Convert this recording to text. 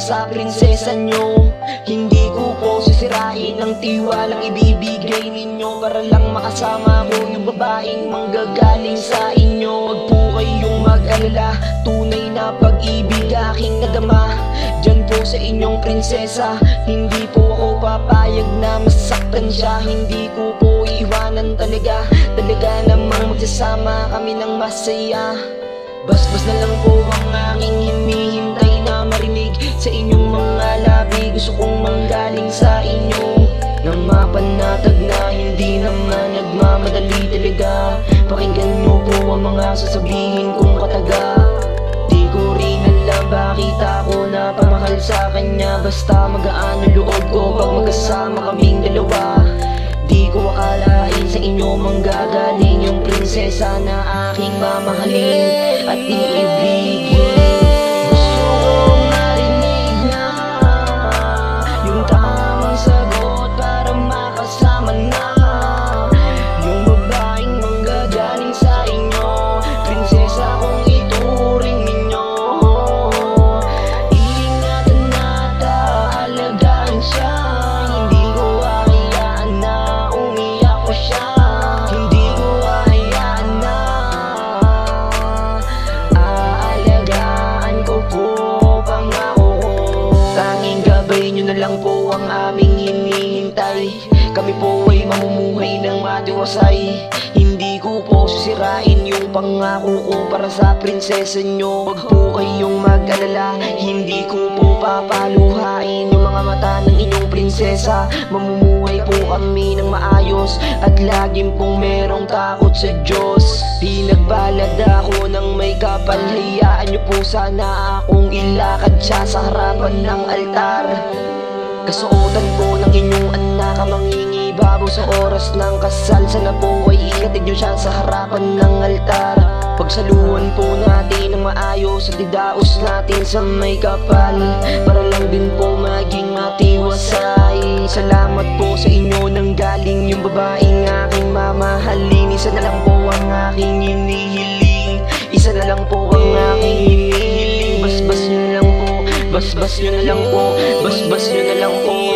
sa prinsesa nyo. Hindi ko po sisirain ang tiwalang ibibigay ninyo para lang makasama ko yung babaeng manggagaling sa inyo. Wag po kayong mag-alala, tunay na pag-ibig aking nadama dyan po sa inyong prinsesa. Hindi po ako papayag na masaktan siya. Hindi ko po iwanan talaga, talaga namang magsasama kami ng masaya. Basbas na lang po ang aking hinihintay na marinig sa inyong mga labi. Gusto kong manggaling sa inyo nang mapanatag na hindi naman nagmamadali talaga. Pakinggan nyo po ang mga sasabihin kong kataga. Di ko rin alam bakit ako napamahal sa kanya. Basta magaan ang loob ko pag magkasama kaming dalawa. Di ko akalain sa inyo manggagaling yung prinsesa na aking mamahalin at iibigin. Gusto kong marinig na yung tamang sagot para makasama na yung babaeng manggagaling sa inyo. Prinsesa kung ituring ninyo, ingatan at aalagaan siya. Hindi ko hayaan na umiyak pa siya. Hindi ko hayaan na aalagaan ko po pangako ko. Tanging gabay nyo na lang po ang aming hinihintay. Kami po ay mamumuhay ng matiwasay. Hindi ko po sisirain yung pangako ko para sa prinsesa nyo. Wag po kayong mag-alala, hindi ko po papaluhain yung mga mata ng inyong prinsesa. Mamumuhay po kami ng maayos at laging pong merong takot sa Diyos. Pinagbalad ako ng may kapal, hayaan nyo po sana akong ilakad siya sa harapan ng altar. Kasuotan po ng inyong anak ang mangingibabaw sa oras ng kasal. Sana po ay ihatid nyo siya sa harapan ng altar. Pagsaluhan po natin ng maayos at idaos natin sa may kapal, para lang din po maging matiwasay. Salamat po sa inyo nang galing yung babaeng aking mamahalin. Isa na lang po ang aking hinihiling, isa na lang po ang aking hinihiling. Basbas nyo na lang po, basbas nyo na lang po, basbas nyo na lang po.